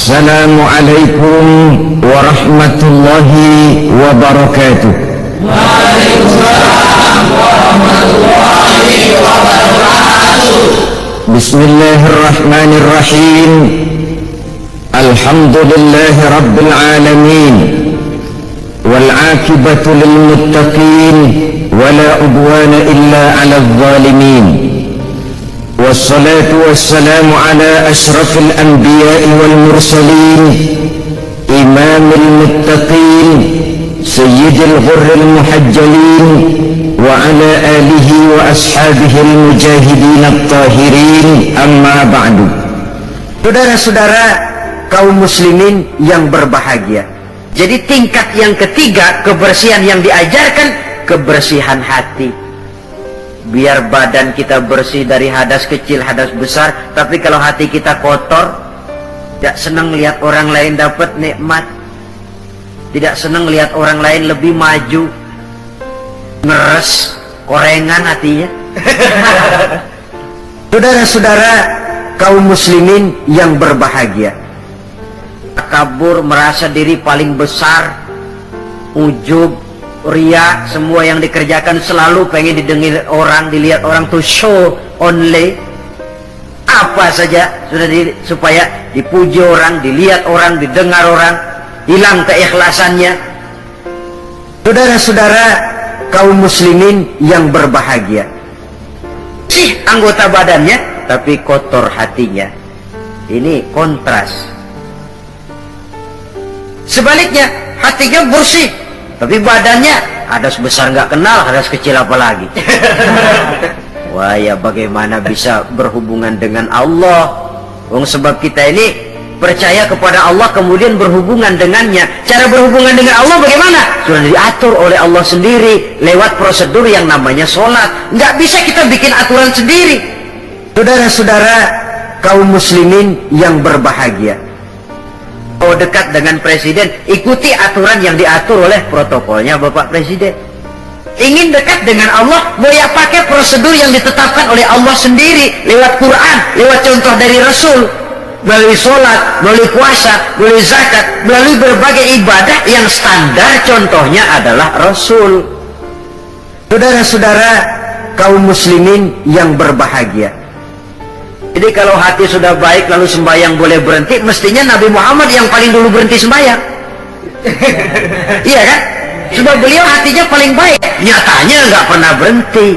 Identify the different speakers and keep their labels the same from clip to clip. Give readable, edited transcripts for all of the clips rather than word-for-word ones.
Speaker 1: Assalamualaikum warahmatullahi wabarakatuh.
Speaker 2: Waalaikumsalam warahmatullahi wabarakatuh.
Speaker 1: Bismillahirrahmanirrahim. Alhamdulillahi rabbil alamin. Wal aqibatu lil muttaqin wala udwana illa 'alal zalimin. Wassalatu wassalamu ala ashrafil anbiya'i wal mursalin, imamil muttaqin, sayyidil ghurril muhajjalin, wa ala alihi wa ashabihil mujahidin at-tahirin, amma ba'du. Saudara-saudara kaum muslimin yang berbahagia, jadi tingkat yang ketiga kebersihan yang diajarkan, kebersihan hati. Biar badan kita bersih dari hadas kecil, hadas besar, tapi kalau hati kita kotor, tidak senang lihat orang lain dapat nikmat, tidak senang lihat orang lain lebih maju, ngeres, korengan hatinya. Saudara-saudara kaum muslimin yang berbahagia, takabur, merasa diri paling besar, ujub, ria, semua yang dikerjakan selalu pengen didengar orang, dilihat orang, tuh show only, apa saja sudah supaya dipuji orang, dilihat orang, didengar orang, hilang keikhlasannya. Saudara-saudara kaum muslimin yang berbahagia, sih anggota badannya tapi kotor hatinya. Ini kontras. Sebaliknya hatinya bersih tapi badannya hadas besar nggak kenal, hadas kecil apalagi. Wah ya, bagaimana bisa berhubungan dengan Allah? Sebab kita ini percaya kepada Allah kemudian berhubungan dengannya. Cara berhubungan dengan Allah bagaimana? Sudah diatur oleh Allah sendiri lewat prosedur yang namanya sholat. Nggak bisa kita bikin aturan sendiri. Saudara-saudara kaum muslimin yang berbahagia, mau dekat dengan presiden, ikuti aturan yang diatur oleh protokolnya Bapak Presiden. Ingin dekat dengan Allah, mau ya pakai prosedur yang ditetapkan oleh Allah sendiri lewat Quran, lewat contoh dari Rasul, melalui sholat, melalui puasa, melalui zakat, melalui berbagai ibadah yang standar contohnya adalah Rasul. Saudara-saudara kaum muslimin yang berbahagia, jadi kalau hati sudah baik lalu sembahyang boleh berhenti, mestinya Nabi Muhammad yang paling dulu berhenti sembahyang. Iya kan? Sebab beliau hatinya paling baik, nyatanya nggak pernah berhenti.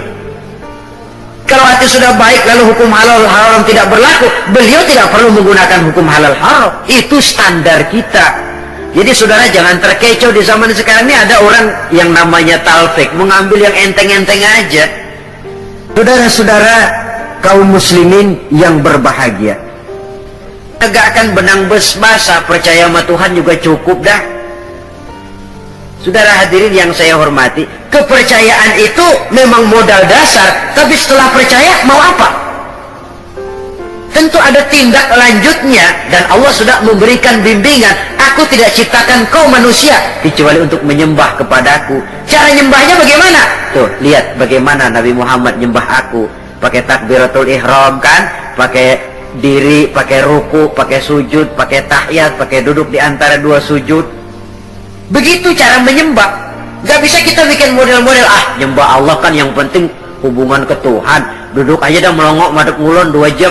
Speaker 1: Kalau hati sudah baik lalu hukum halal haram tidak berlaku, beliau tidak perlu menggunakan hukum halal haram. Itu standar kita. Jadi saudara jangan terkecoh, di zaman sekarang ini ada orang yang namanya talfik, mengambil yang enteng-enteng aja. Saudara-saudara kaum muslimin yang berbahagia, tegakkan benang basah, percaya sama Tuhan juga cukup dah. Saudara hadirin yang saya hormati, kepercayaan itu memang modal dasar, tapi setelah percaya mau apa? Tentu ada tindak lanjutnya, dan Allah sudah memberikan bimbingan. Aku tidak ciptakan kau manusia kecuali untuk menyembah kepadaku. Cara nyembahnya bagaimana? Tuh lihat bagaimana Nabi Muhammad nyembah aku. Pakai takbiratul ihram kan, pakai diri, pakai ruku, pakai sujud, pakai tahiyat, pakai duduk di antara dua sujud. Begitu cara menyembah. Gak bisa kita bikin model-model, nyembah Allah kan yang penting hubungan ke Tuhan, duduk aja dah melongok madep ngulon 2 jam.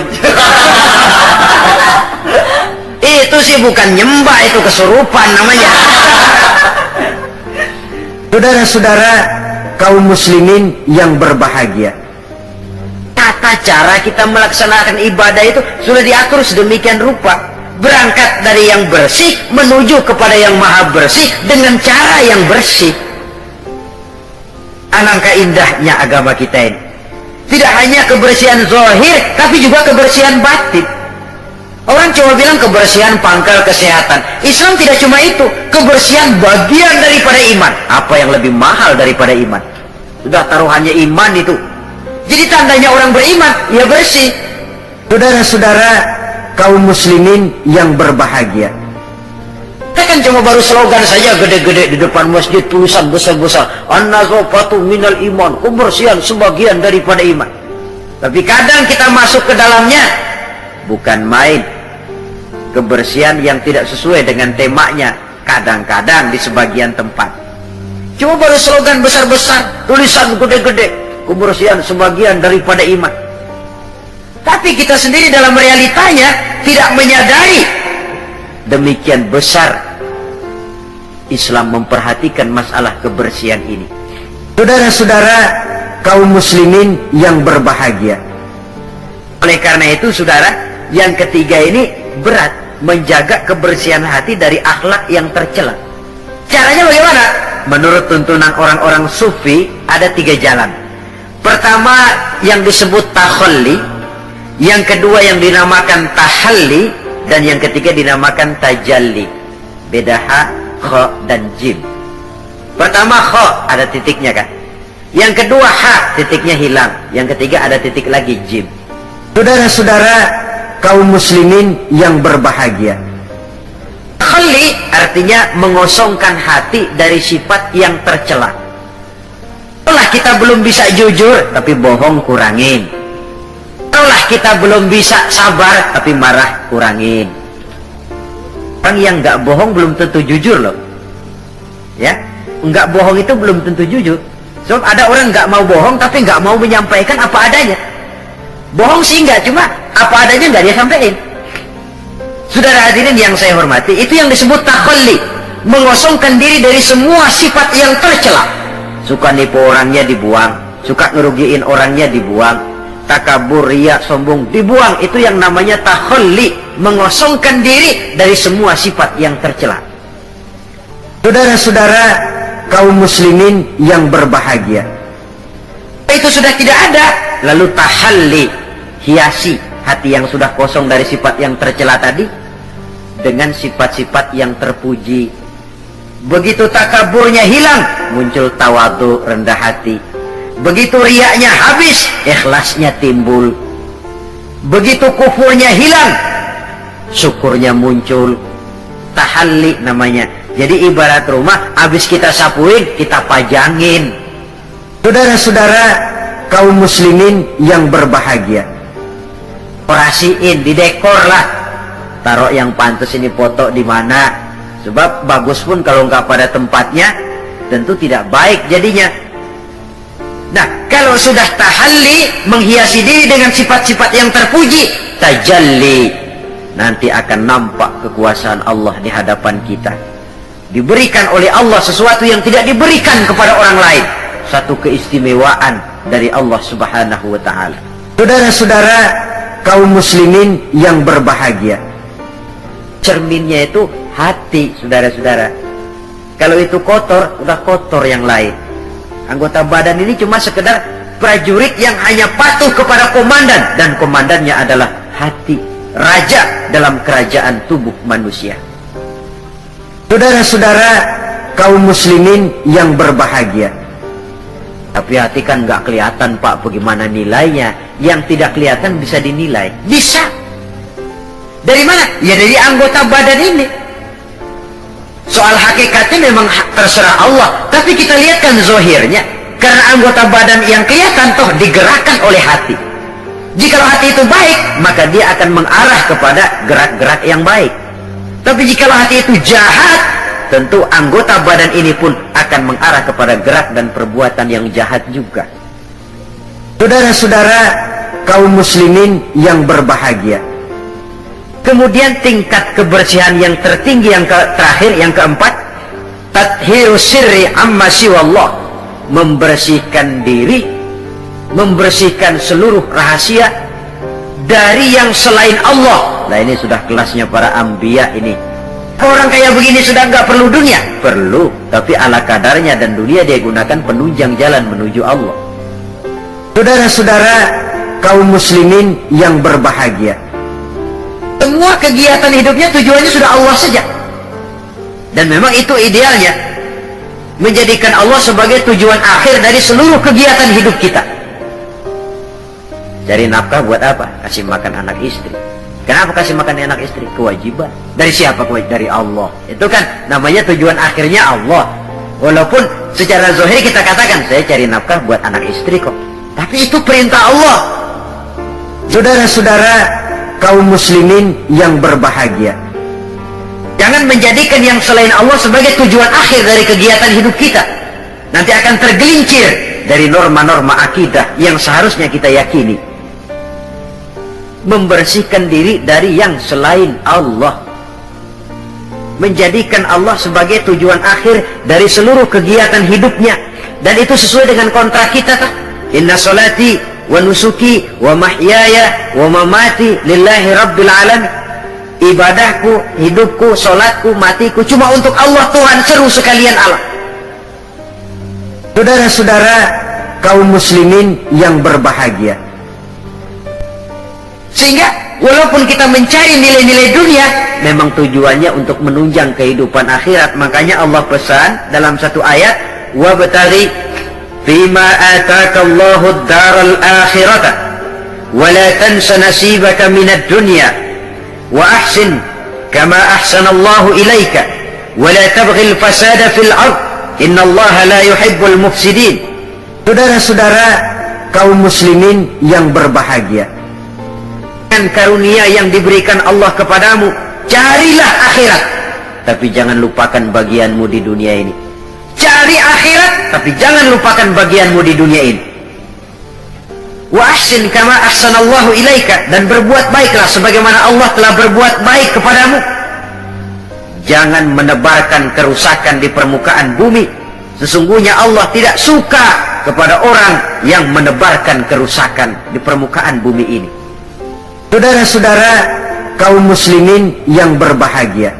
Speaker 1: Itu sih bukan nyembah, itu kesurupan namanya. Saudara-saudara kaum muslimin yang berbahagia, tata cara kita melaksanakan ibadah itu sudah diatur sedemikian rupa. Berangkat dari yang bersih menuju kepada yang maha bersih dengan cara yang bersih. Alangkah indahnya agama kita ini. Tidak hanya kebersihan zahir, tapi juga kebersihan batin. Orang cuma bilang kebersihan pangkal kesehatan. Islam tidak cuma itu, kebersihan bagian daripada iman. Apa yang lebih mahal daripada iman? Sudah taruhannya iman itu. Jadi tandanya orang beriman, ya bersih. Saudara-saudara kaum muslimin yang berbahagia, kita kan cuma baru slogan saja gede-gede di depan masjid, tulisan besar-besar, an-nazafatu minal iman, kebersihan sebagian daripada iman. Tapi kadang kita masuk ke dalamnya bukan main. kebersihan yang tidak sesuai dengan temanya kadang-kadang di sebagian tempat. Cuma baru slogan besar-besar, tulisan gede-gede, kebersihan sebagian daripada iman. Tapi kita sendiri dalam realitanya tidak menyadari demikian besar Islam memperhatikan masalah kebersihan ini. Saudara-saudara kaum muslimin yang berbahagia, oleh karena itu saudara, yang ketiga ini berat, menjaga kebersihan hati dari akhlak yang tercela. Caranya bagaimana? Menurut tuntunan orang-orang sufi ada 3 jalan. Pertama yang disebut takhalli, yang kedua yang dinamakan tahalli, dan yang ketiga dinamakan tajalli. Beda ha, kha, dan jim. Pertama kha, ada titiknya kan. Yang kedua ha, titiknya hilang. Yang ketiga ada titik lagi, jim. Saudara-saudara kaum muslimin yang berbahagia, tahalli artinya mengosongkan hati dari sifat yang tercela. Setelah kita belum bisa jujur, tapi bohong kurangin. Setelah kita belum bisa sabar, tapi marah kurangin. Orang yang nggak bohong belum tentu jujur loh. Ya, nggak bohong itu belum tentu jujur. Sebab ada orang nggak mau bohong, tapi nggak mau menyampaikan apa adanya. Bohong sih enggak, cuma apa adanya enggak dia sampaikan. Saudara hadirin yang saya hormati, itu yang disebut takhalli, mengosongkan diri dari semua sifat yang tercela. Suka nipu orangnya dibuang, suka ngerugiin orangnya dibuang, takabur, riya, sombong dibuang. Itu yang namanya takhalli, mengosongkan diri dari semua sifat yang tercela. Saudara-saudara kaum muslimin yang berbahagia, itu sudah tidak ada, lalu tahalli, hiasi hati yang sudah kosong dari sifat yang tercela tadi dengan sifat-sifat yang terpuji. Begitu takaburnya hilang, muncul tawadu, rendah hati. Begitu riyanya habis, ikhlasnya timbul. Begitu kufurnya hilang, syukurnya muncul. Tahalli namanya. Jadi ibarat rumah, habis kita sapuin, kita pajangin. Saudara-saudara kaum muslimin yang berbahagia, orasiin, didekor lah, taruh yang pantas ini foto di mana. Sebab bagus pun kalau nggak pada tempatnya, tentu tidak baik jadinya. Nah, kalau sudah tahalli, menghiasi diri dengan sifat-sifat yang terpuji, tajalli, nanti akan nampak kekuasaan Allah di hadapan kita. Diberikan oleh Allah sesuatu yang tidak diberikan kepada orang lain, satu keistimewaan dari Allah Subhanahu wa ta'ala. Saudara-saudara kaum muslimin yang berbahagia, cerminnya itu hati, saudara-saudara. Kalau itu kotor, udah kotor yang lain. Anggota badan ini cuma sekedar prajurit yang hanya patuh kepada komandan, dan komandannya adalah hati, raja dalam kerajaan tubuh manusia. Saudara-saudara kaum muslimin yang berbahagia, tapi hati kan nggak kelihatan Pak, bagaimana nilainya? Yang tidak kelihatan bisa dinilai. Bisa. Dari mana? Ya dari anggota badan ini. Soal hakikatnya memang terserah Allah, tapi kita lihat kan zohirnya. Karena anggota badan yang kelihatan toh digerakkan oleh hati. Jikalau hati itu baik, maka dia akan mengarah kepada gerak-gerak yang baik. Tapi jikalau hati itu jahat, tentu anggota badan ini pun akan mengarah kepada gerak dan perbuatan yang jahat juga. Saudara-saudara kaum muslimin yang berbahagia, kemudian tingkat kebersihan yang tertinggi yang terakhir, yang keempat, tathiru sirri amma siwallah, membersihkan diri, membersihkan seluruh rahasia dari yang selain Allah. Nah ini sudah kelasnya para anbiya ini. Orang kayak begini sudah nggak perlu dunia? Perlu, tapi ala kadarnya, dan dunia dia gunakan penunjang jalan menuju Allah. Saudara-saudara kaum muslimin yang berbahagia, semua kegiatan hidupnya tujuannya sudah Allah saja. Dan memang itu idealnya, menjadikan Allah sebagai tujuan akhir dari seluruh kegiatan hidup kita. Cari nafkah buat apa? Kasih makan anak istri. Kenapa kasih makan anak istri? Kewajiban. Dari siapa kewajiban? Dari Allah. Itu kan namanya tujuan akhirnya Allah. Walaupun secara zahir kita katakan, saya cari nafkah buat anak istri kok, tapi itu perintah Allah. Saudara-saudara kaum muslimin yang berbahagia, Jangan menjadikan yang selain Allah sebagai tujuan akhir dari kegiatan hidup kita. Nanti akan tergelincir dari norma-norma akidah yang seharusnya kita yakini. Membersihkan diri dari yang selain Allah. Menjadikan Allah sebagai tujuan akhir dari seluruh kegiatan hidupnya. Dan itu sesuai dengan kontrak kita. Inna salati wa nusuki wa mahyaya wa mamati lillahi rabbil alamin. Ibadahku, hidupku, solatku, matiku cuma untuk Allah Tuhan, seru sekalian Allah. Saudara-saudara kaum muslimin yang berbahagia, sehingga walaupun kita mencari nilai-nilai dunia, memang tujuannya untuk menunjang kehidupan akhirat. Makanya Allah pesan dalam satu ayat, wabtaghi fima atakallahu ad-daral akhirata wa la tansa nasibaka minad dunya wa ahsin kama ahsanallahu ilaika wa la tabghil fasada fil ard innallaha la yuhibbul mufsidin. Saudara-saudara kaum muslimin yang berbahagia, dengan karunia yang diberikan Allah kepadamu, carilah akhirat, tapi jangan lupakan bagianmu di dunia ini. Cari akhirat, tapi jangan lupakan bagianmu di dunia ini. Wa ahsin kama ahsanallahu ilaika, dan berbuat baiklah sebagaimana Allah telah berbuat baik kepadamu. Jangan menebarkan kerusakan di permukaan bumi. Sesungguhnya Allah tidak suka kepada orang yang menebarkan kerusakan di permukaan bumi ini. Saudara-saudara kaum muslimin yang berbahagia,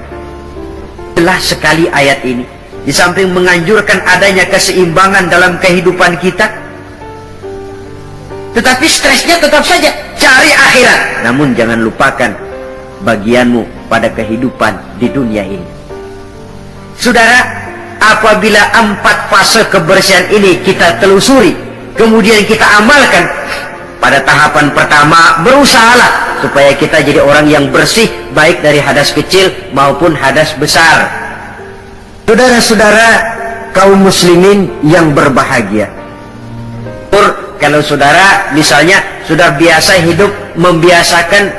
Speaker 1: jelas sekali ayat ini. Di samping menganjurkan adanya keseimbangan dalam kehidupan kita, tetapi stresnya tetap saja cari akhirat. Namun jangan lupakan bagianmu pada kehidupan di dunia ini. Saudara, apabila 4 fase kebersihan ini kita telusuri, kemudian kita amalkan, pada tahapan pertama berusahalah supaya kita jadi orang yang bersih, baik dari hadas kecil maupun hadas besar. Saudara-saudara kaum muslimin yang berbahagia, kalau saudara misalnya sudah biasa hidup, membiasakan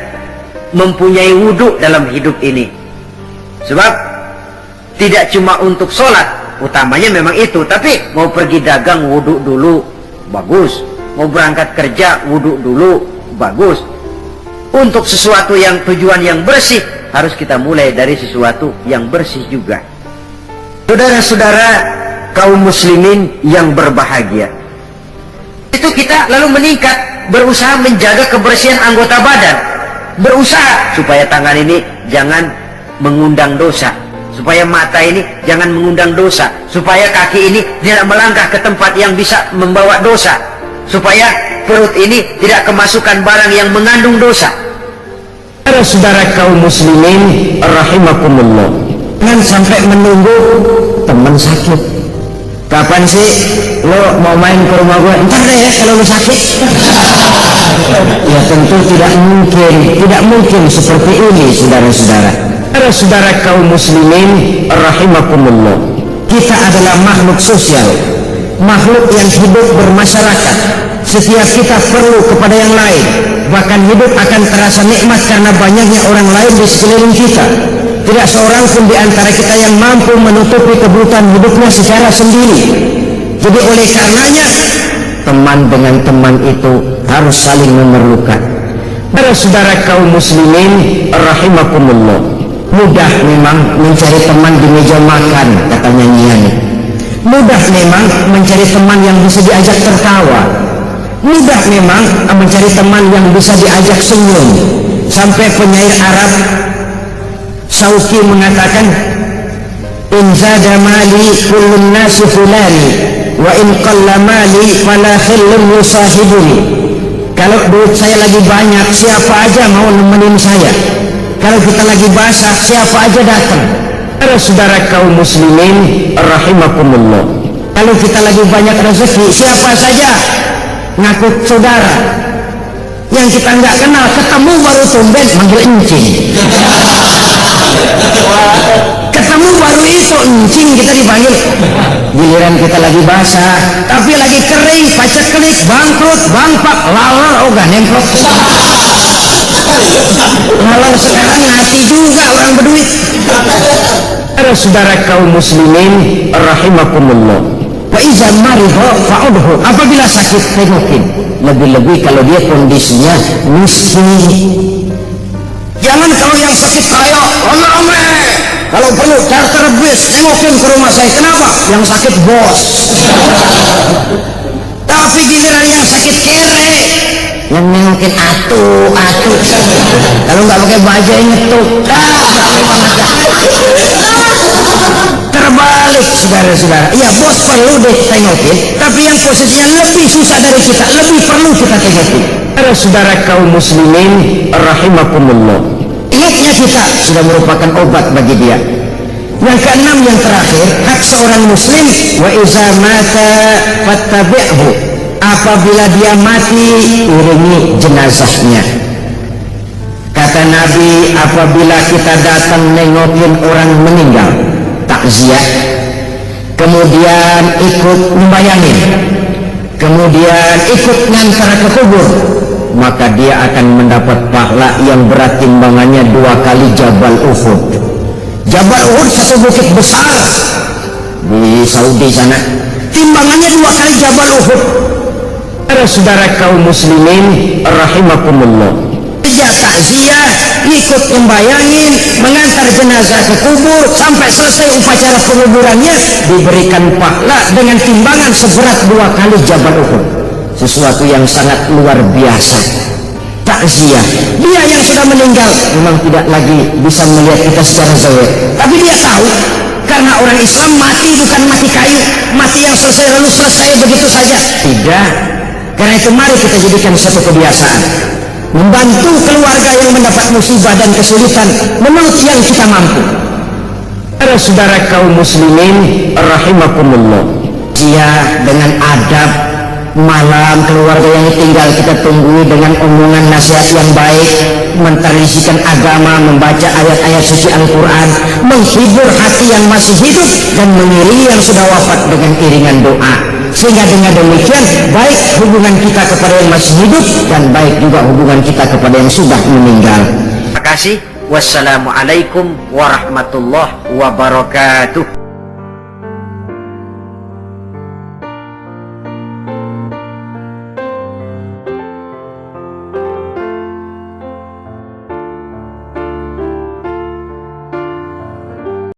Speaker 1: mempunyai wudhu dalam hidup ini. Sebab tidak cuma untuk sholat, utamanya memang itu, tapi mau pergi dagang wudhu dulu, bagus. Mau berangkat kerja wudhu dulu, bagus. Untuk sesuatu yang tujuan yang bersih, harus kita mulai dari sesuatu yang bersih juga. Saudara-saudara kaum muslimin yang berbahagia, itu kita lalu meningkat, berusaha menjaga kebersihan anggota badan, berusaha supaya tangan ini jangan mengundang dosa, supaya mata ini jangan mengundang dosa, supaya kaki ini tidak melangkah ke tempat yang bisa membawa dosa, supaya perut ini tidak kemasukan barang yang mengandung dosa. Saudara kaum muslimin rahimakumullah, jangan sampai menunggu teman sakit. Kapan sih lo mau main ke rumah gue? Ntar deh ya kalau lo sakit. Ya tentu tidak mungkin seperti ini, saudara-saudara. Saudara kaum muslimin rahimakumullah, kita adalah makhluk sosial, makhluk yang hidup bermasyarakat. Setiap kita perlu kepada yang lain, bahkan hidup akan terasa nikmat karena banyaknya orang lain di sekeliling kita. Tidak seorang pun di antara kita yang mampu menutupi kebutuhan hidupnya secara sendiri. Jadi oleh karenanya, teman dengan teman itu harus saling memerlukan. Saudara kaum muslimin rahimakumullah, mudah memang mencari teman di meja makan, kata nyanyian. Mudah memang mencari teman yang bisa diajak tertawa. Mudah memang mencari teman yang bisa diajak senyum. Sampai penyair Arab Sauki mengatakan, in zada mali kullun nasi fulani wa in qalla mali fala khillun yusahibuni. Kalau duit saya lagi banyak, siapa aja mau nemenin saya. Kalau kita lagi basah, siapa aja datang. Saudara kaum muslimin rahimakumullah, kalau kita lagi banyak rezeki, siapa saja ngaku saudara. Yang kita nggak kenal, ketemu baru tumben manggil encing. Ketemu baru itu encing kita dipanggil. Giliran kita lagi basah, tapi lagi kering, paceklik, bangkrut, bangpak, lalal, ogah nemplok. Lalal sekarang hati juga orang berduit.
Speaker 3: Saudara kaum muslimin rahimakumullah, wa iza maridha fa'udhu, apabila sakit tengokin, lebih-lebih kalau dia kondisinya miskin. Jangan kalau yang sakit kaya rame-rame, kalau perlu charter bis tengokin ke rumah saya. Kenapa? Yang sakit bos. Tapi giliran yang sakit kere, yang nengokin atu. Kalau nggak pakai baju yang nyetuk, terbalik saudara-saudara. Ya bos perlu ditengokin, tapi yang posisinya lebih susah dari kita, lebih perlu kita tengokin. Saudara kaum muslimin rahimakumullah, ingatnya kita sudah merupakan obat bagi dia. Yang keenam, yang terakhir, hak seorang muslim, wa iza mata fattabi'hu, apabila dia mati iringi jenazahnya. Kata Nabi, apabila kita datang nengokin orang meninggal, takziah, kemudian ikut membayangin, kemudian ikut ngantar ke kubur, maka dia akan mendapat pahala yang berat timbangannya 2 kali Jabal Uhud. Jabal Uhud satu bukit besar di Saudi sana, timbangannya 2 kali Jabal Uhud. Saudara kaum muslimin rahimakumullah, kerja takziah, ikut membayangin, mengantar jenazah ke kubur, sampai selesai upacara penguburannya diberikan pahala dengan timbangan seberat 2 kali Jabal Uhud. Sesuatu yang sangat luar biasa. Takziah, dia yang sudah meninggal memang tidak lagi bisa melihat kita secara zahir, tapi dia tahu, karena orang Islam mati bukan mati kayu, mati yang selesai lalu selesai begitu saja. Tidak. Karena itu mari kita jadikan satu kebiasaan, membantu keluarga yang mendapat musibah dan kesulitan menurut yang kita mampu. Saudara kaum muslimin rahimakumullah, dia dengan adab, malam keluarga yang tinggal kita tunggui dengan omongan nasihat yang baik, mentradisikan agama, membaca ayat-ayat suci Al-Quran, menghibur hati yang masih hidup dan mengiringi yang sudah wafat dengan iringan doa, sehingga dengan demikian baik hubungan kita kepada yang masih hidup dan baik juga hubungan kita kepada yang sudah meninggal.
Speaker 1: Terima kasih. Wassalamualaikum warahmatullahi wabarakatuh.